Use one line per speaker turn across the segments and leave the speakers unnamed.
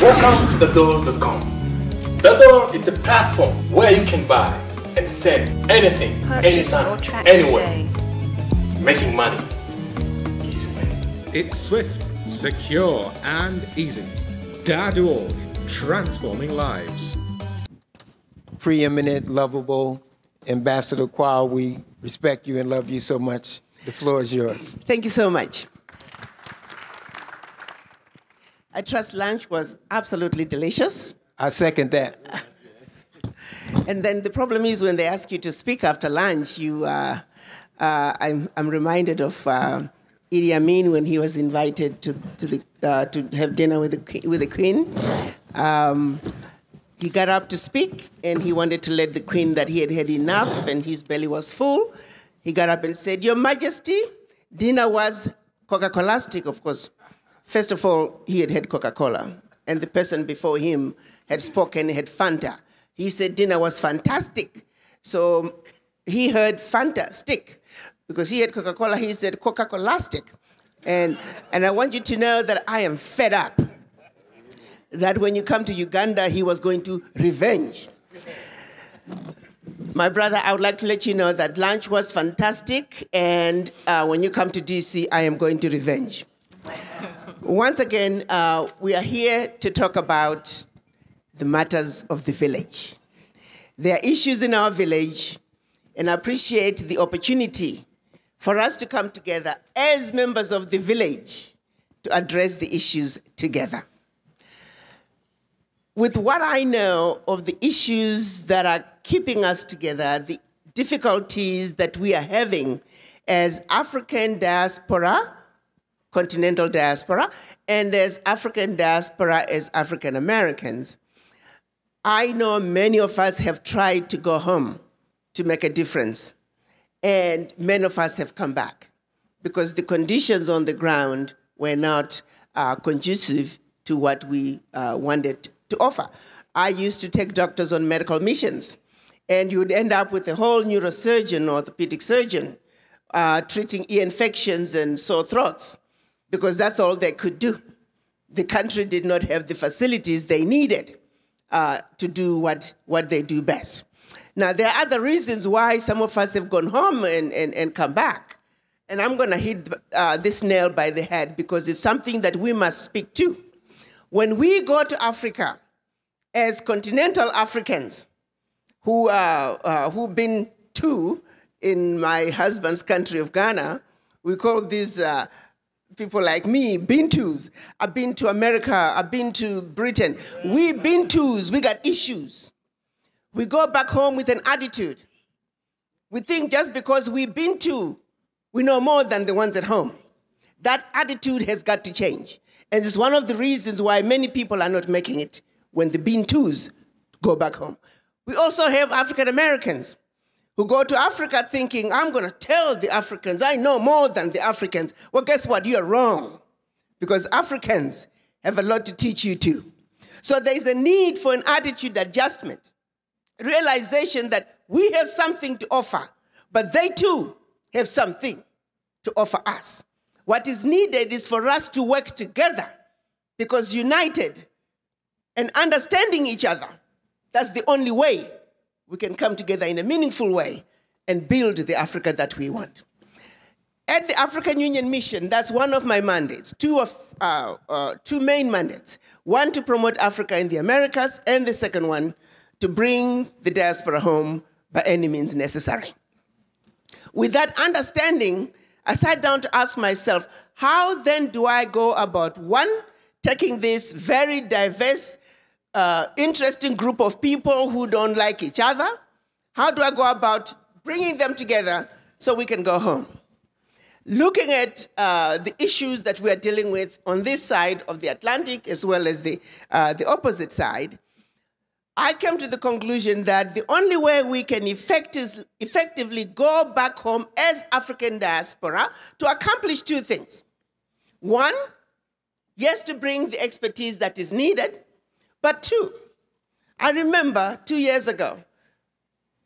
Welcome to thedoor.com. The Door is a platform where you can buy and sell anything, anytime, anywhere. Making money easy way.
It's swift, secure, and easy. Dad.org, transforming lives.
Preeminent, lovable Ambassador Qual, we respect you and love you so much. The floor is yours.
Thank you so much. I trust lunch was absolutely delicious.
I second that.
And then the problem is when they ask you to speak after lunch, I'm reminded of Idi Amin when he was invited to have dinner with the Queen. He got up to speak, and he wanted to let the Queen that he had had enough, and his belly was full. He got up and said, "Your Majesty, dinner was Coca-Colastic," of course. First of all, he had had Coca-Cola, and the person before him had spoken, had Fanta. He said dinner was fantastic. So he heard Fantastic. Because he had Coca-Cola, he said Coca-Colastic. And I want you to know that I am fed up. That when you come to Uganda, he was going to revenge. My brother, I would like to let you know that lunch was fantastic, and when you come to DC, I am going to revenge. Once again, we are here to talk about the matters of the village. There are issues in our village, and I appreciate the opportunity for us to come together as members of the village to address the issues together. With what I know of the issues that are keeping us together, the difficulties that we are having as African diaspora, continental diaspora, and as African diaspora as African Americans, I know many of us have tried to go home to make a difference, and many of us have come back because the conditions on the ground were not conducive to what we wanted to offer. I used to take doctors on medical missions, and you would end up with a whole neurosurgeon, orthopedic surgeon, treating ear infections and sore throats, because that's all they could do. The country did not have the facilities they needed to do what they do best. Now, there are other reasons why some of us have gone home and come back. And I'm going to hit this nail by the head because it's something that we must speak to. When we go to Africa as continental Africans who've been to, in my husband's country of Ghana, we call these people like me Bintus. I've been to America, I've been to Britain. We Bintus, we got issues. We go back home with an attitude. We think just because we've been to, we know more than the ones at home. That attitude has got to change. And it's one of the reasons why many people are not making it when the Bintus go back home. We also have African Americans who go to Africa thinking, I'm going to tell the Africans, I know more than the Africans. Well, guess what? You're wrong. Because Africans have a lot to teach you too. So there's a need for an attitude adjustment, realization that we have something to offer, but they too have something to offer us. What is needed is for us to work together, because united and understanding each other, that's the only way we can come together in a meaningful way and build the Africa that we want. At the African Union Mission, that's one of my mandates, two main mandates. One, to promote Africa in the Americas, and the second one, to bring the diaspora home by any means necessary. With that understanding, I sat down to ask myself, how then do I go about, one, taking this very diverse, interesting group of people who don't like each other? How do I go about bringing them together so we can go home? Looking at the issues that we are dealing with on this side of the Atlantic as well as the opposite side, I came to the conclusion that the only way we can effectively go back home as African diaspora to accomplish two things. One, yes, to bring the expertise that is needed, but two, I remember 2 years ago,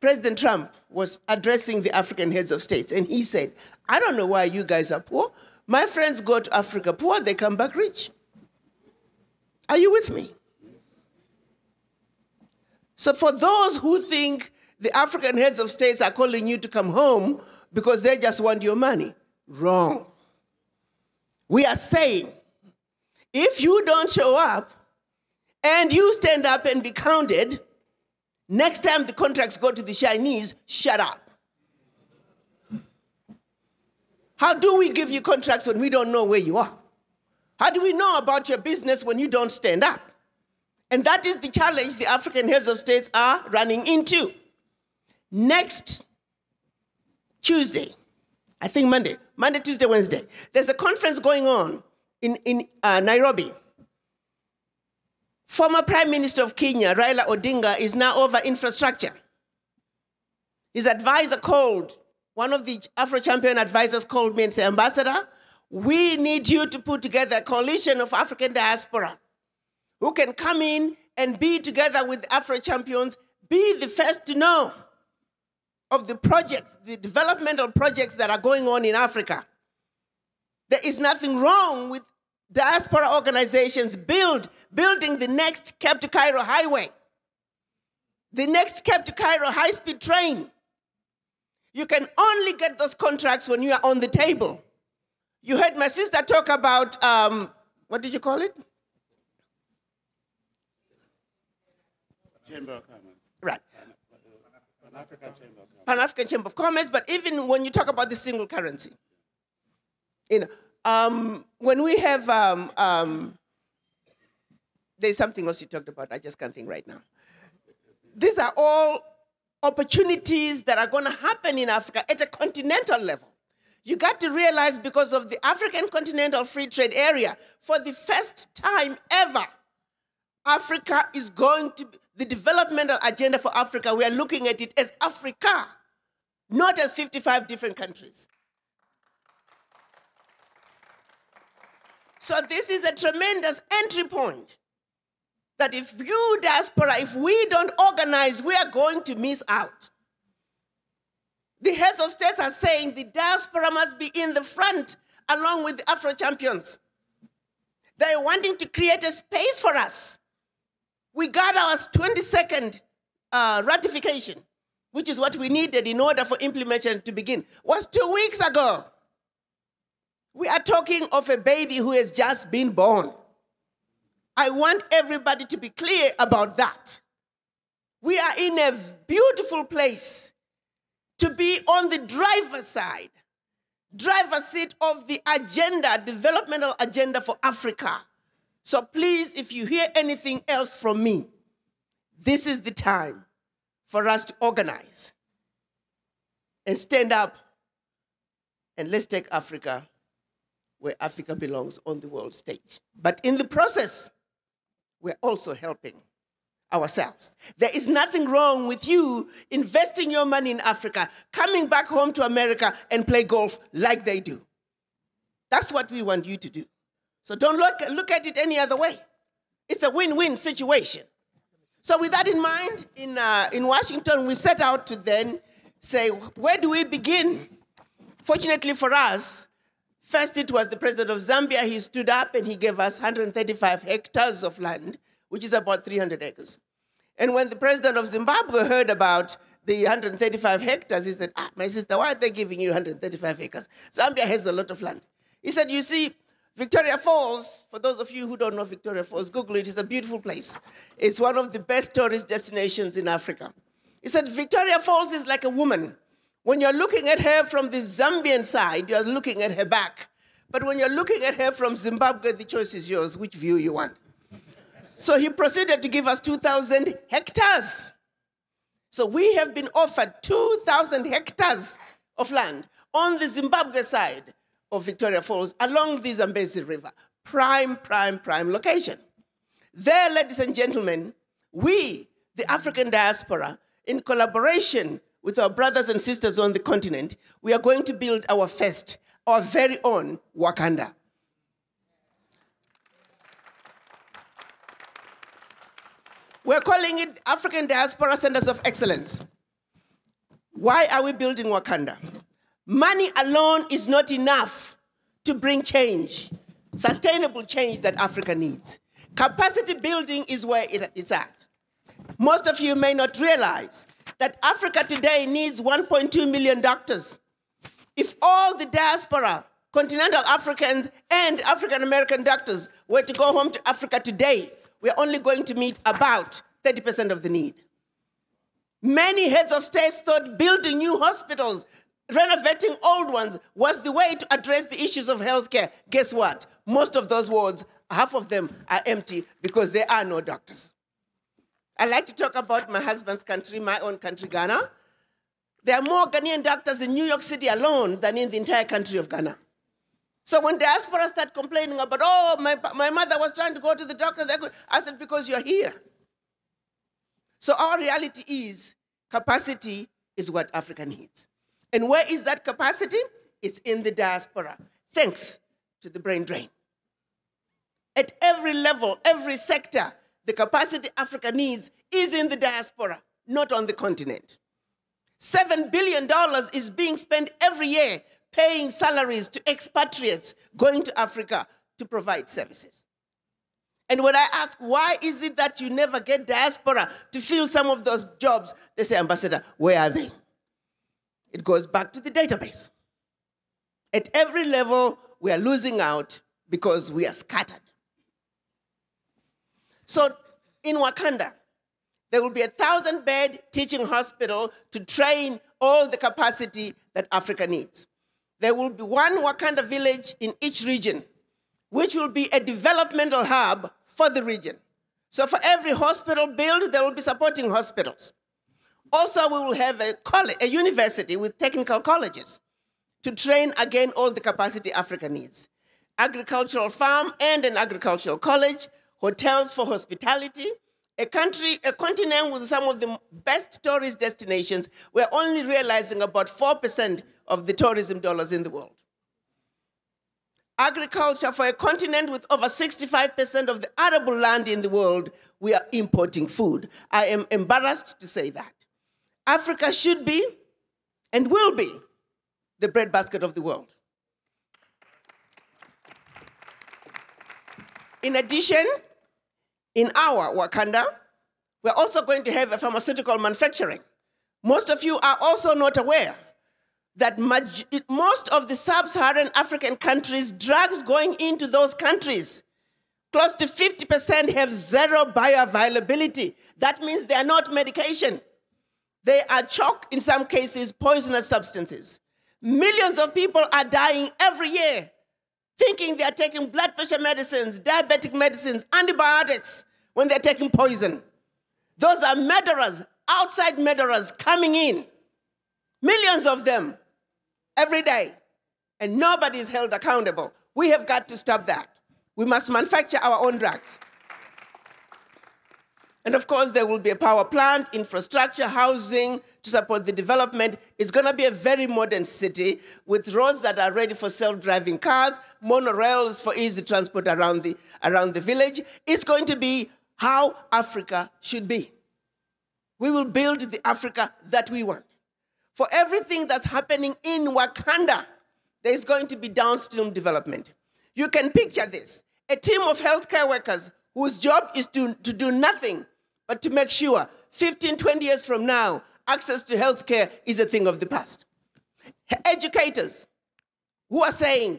President Trump was addressing the African heads of states, and he said, I don't know why you guys are poor. My friends go to Africa poor, they come back rich. Are you with me? So for those who think the African heads of states are calling you to come home because they just want your money, wrong. We are saying, if you don't show up and you stand up and be counted, next time the contracts go to the Chinese, shut up. How do we give you contracts when we don't know where you are? How do we know about your business when you don't stand up? And that is the challenge the African heads of states are running into. Next Tuesday, I think Monday, Tuesday, Wednesday, there's a conference going on in Nairobi. Former Prime Minister of Kenya, Raila Odinga, is now over infrastructure. His advisor called, one of the Afro-Champion advisors called me and said, Ambassador, we need you to put together a coalition of African diaspora who can come in and be together with Afro-Champions, be the first to know of the projects, the developmental projects that are going on in Africa. There is nothing wrong with diaspora organizations building the next Cape to Cairo highway, the next Cape to Cairo high-speed train. You can only get those contracts when you are on the table. You heard my sister talk about, what did you call it?
Chamber of Commerce.
Right.
Pan-African Chamber of Commerce.
Pan-African Chamber of Commerce, but even when you talk about the single currency, you know, when we have, there's something else you talked about, I just can't think right now. These are all opportunities that are going to happen in Africa at a continental level. You got to realize, because of the African Continental Free Trade Area, for the first time ever, Africa is going to, the developmental agenda for Africa, we are looking at it as Africa, not as 55 different countries. So this is a tremendous entry point, that if you, diaspora, if we don't organize, we are going to miss out. The heads of states are saying the diaspora must be in the front along with the Afro-champions. They're wanting to create a space for us. We got our 22nd ratification, which is what we needed in order for implementation to begin, was 2 weeks ago. We are talking of a baby who has just been born. I want everybody to be clear about that. We are in a beautiful place to be on the driver's side, driver's seat of the agenda, developmental agenda for Africa. So please, if you hear anything else from me, this is the time for us to organize and stand up, and let's take Africa where Africa belongs on the world stage. But in the process, we're also helping ourselves. There is nothing wrong with you investing your money in Africa, coming back home to America and play golf like they do. That's what we want you to do. So don't look at it any other way. It's a win-win situation. So with that in mind, in Washington, we set out to then say, where do we begin? Fortunately for us, first it was the president of Zambia. He stood up and he gave us 135 hectares of land, which is about 300 acres. And when the president of Zimbabwe heard about the 135 hectares, he said, my sister, why are they giving you 135 acres? Zambia has a lot of land. He said, you see, Victoria Falls, for those of you who don't know Victoria Falls, Google it, it's a beautiful place. It's one of the best tourist destinations in Africa. He said, Victoria Falls is like a woman. When you're looking at her from the Zambian side, you're looking at her back. But when you're looking at her from Zimbabwe, the choice is yours, which view you want. So he proceeded to give us 2,000 hectares. So we have been offered 2,000 hectares of land on the Zimbabwe side of Victoria Falls along the Zambezi River. Prime location. There, ladies and gentlemen, we, the African diaspora, in collaboration with our brothers and sisters on the continent, we are going to build our first, our very own Wakanda. We're calling it African Diaspora Centers of Excellence. Why are we building Wakanda? Money alone is not enough to bring change, sustainable change that Africa needs. Capacity building is where it's at. Most of you may not realize that Africa today needs 1.2 million doctors. If all the diaspora, continental Africans and African-American doctors were to go home to Africa today, we're only going to meet about 30% of the need. Many heads of states thought building new hospitals, renovating old ones was the way to address the issues of healthcare. Guess what? Most of those wards, half of them are empty because there are no doctors. I like to talk about my husband's country, my own country, Ghana. There are more Ghanaian doctors in New York City alone than in the entire country of Ghana. So when diaspora start complaining about, oh, my mother was trying to go to the doctor, I said, because you're here. So our reality is capacity is what Africa needs. And where is that capacity? It's in the diaspora, thanks to the brain drain. At every level, every sector, the capacity Africa needs is in the diaspora, not on the continent. $7 billion is being spent every year paying salaries to expatriates going to Africa to provide services. And when I ask, why is it that you never get diaspora to fill some of those jobs? They say, Ambassador, where are they? It goes back to the database. At every level, we are losing out because we are scattered. So in Wakanda, there will be a 1,000-bed teaching hospital to train all the capacity that Africa needs. There will be one Wakanda village in each region, which will be a developmental hub for the region. So for every hospital built, there will be supporting hospitals. Also, we will have a university with technical colleges to train, again, all the capacity Africa needs. Agricultural farm and an agricultural college, hotels for hospitality, a continent with some of the best tourist destinations. We're only realizing about 4% of the tourism dollars in the world. Agriculture for a continent with over 65% of the arable land in the world, we are importing food. I am embarrassed to say that. Africa should be and will be the breadbasket of the world. In addition, in our Wakanda, we're also going to have a pharmaceutical manufacturing. Most of you are also not aware that most of the sub-Saharan African countries, drugs going into those countries, close to 50% have zero bioavailability. That means they are not medication. They are chalk, in some cases, poisonous substances. Millions of people are dying every year thinking they are taking blood pressure medicines, diabetic medicines, antibiotics, when they're taking poison. Those are murderers, outside murderers coming in. Millions of them every day. And nobody is held accountable. We have got to stop that. We must manufacture our own drugs. And of course, there will be a power plant, infrastructure, housing to support the development. It's going to be a very modern city with roads that are ready for self-driving cars, monorails for easy transport around the village. It's going to be how Africa should be. We will build the Africa that we want. For everything that's happening in Wakanda, there is going to be downstream development. You can picture this. A team of healthcare workers whose job is to do nothing but to make sure 15, 20 years from now, access to healthcare is a thing of the past. Educators who are saying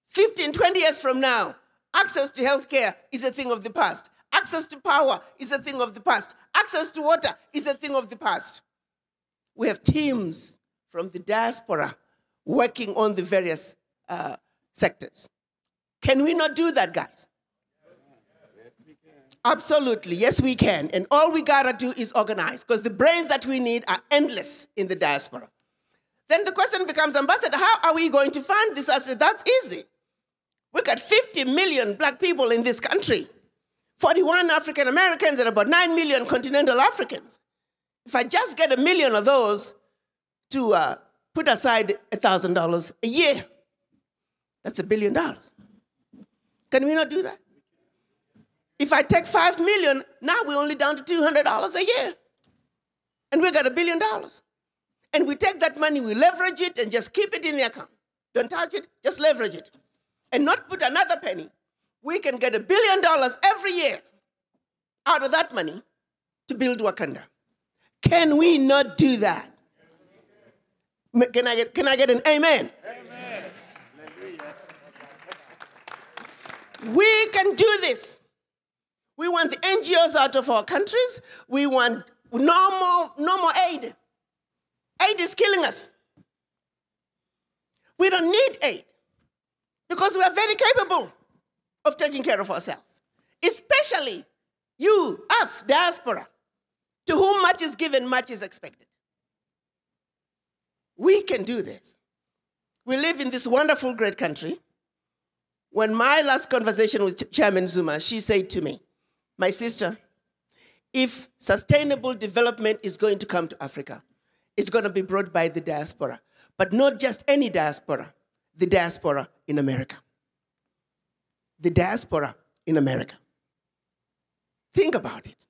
15, 20 years from now, access to healthcare is a thing of the past. Access to power is a thing of the past. Access to water is a thing of the past. We have teams from the diaspora working on the various sectors. Can we not do that, guys? Absolutely, yes we can. And all we gotta do is organize, because the brains that we need are endless in the diaspora. Then the question becomes, Ambassador, how are we going to fund this? I said, that's easy. We got 50 million black people in this country, 41 African Americans and about 9 million continental Africans. If I just get 1 million of those to put aside $1,000 a year, that's $1 billion. Can we not do that? If I take 5 million, now we're only down to $200 a year. And we got $1 billion. And we take that money, we leverage it, and just keep it in the account. Don't touch it, just leverage it. And not put another penny. We can get $1 billion every year out of that money to build Wakanda. Can we not do that? Can I get an amen?
Amen. Hallelujah.
We can do this. We want the NGOs out of our countries. We want no more aid. Aid is killing us. We don't need aid because we are very capable of taking care of ourselves, especially you, us, diaspora, to whom much is given, much is expected. We can do this. We live in this wonderful, great country. When my last conversation with Chairman Zuma, she said to me, my sister, if sustainable development is going to come to Africa, it's going to be brought by the diaspora, but not just any diaspora, the diaspora in America. The diaspora in America. Think about it.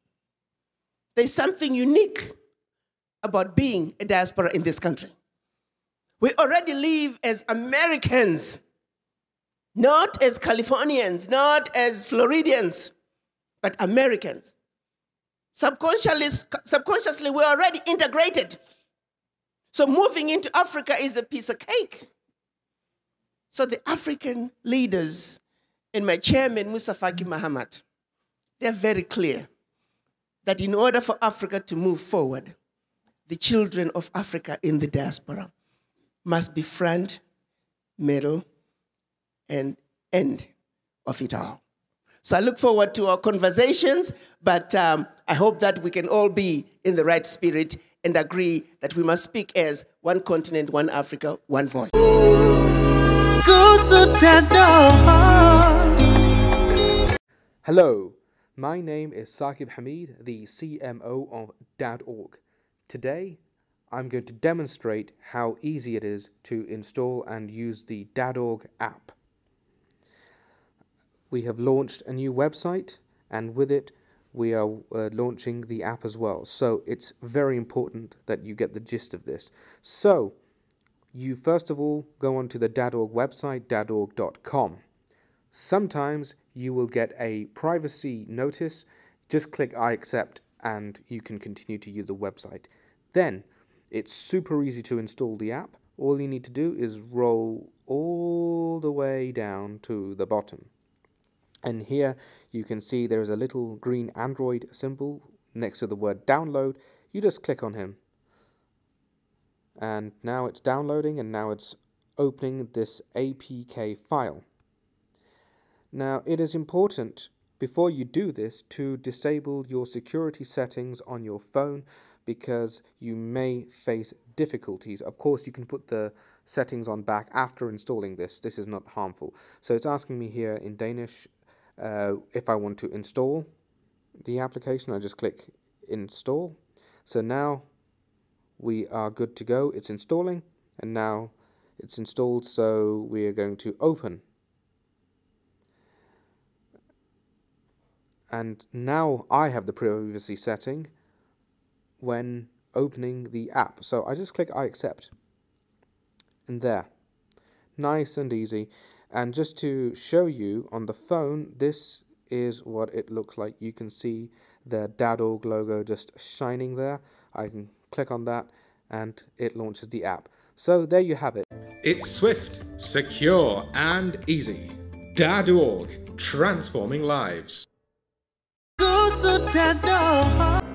There's something unique about being a diaspora in this country. We already live as Americans, not as Californians, not as Floridians, but Americans. Subconsciously, we're already integrated. So moving into Africa is a piece of cake. So the African leaders and my chairman, Musa Faki Mahamat, they're very clear that in order for Africa to move forward, the children of Africa in the diaspora must be front, middle, and end of it all. So I look forward to our conversations, but I hope that we can all be in the right spirit and agree that we must speak as one continent, one Africa, one voice.
Hello, my name is Saqib Hamid, the CMO of Dad.org. Today, I'm going to demonstrate how easy it is to install and use the Dad.org app. We have launched a new website, and with it, we are launching the app as well. So it's very important that you get the gist of this. So you first of all go onto the Dad.org website, dadorg.com. Sometimes you will get a privacy notice. Just click I accept and you can continue to use the website. Then it's super easy to install the app. All you need to do is roll all the way down to the bottom. And here you can see there is a little green Android symbol next to the word download. You just click on him. And now it's downloading, and now it's opening this APK file. Now it is important before you do this to disable your security settings on your phone, because you may face difficulties. Of course, you can put the settings on back after installing this. This is not harmful. So it's asking me here in Danish if I want to install the application. I just click install. So now we are good to go. It's installing, and now it's installed, so we are going to open. And now I have the privacy setting when opening the app. So I just click I accept. And there. Nice and easy. And just to show you on the phone, this is what it looks like. You can see the Dad.org logo just shining there. I can click on that and it launches the app. So there you have it.
It's swift, secure, and easy. Dad.org, transforming lives.
Go to Dad.org.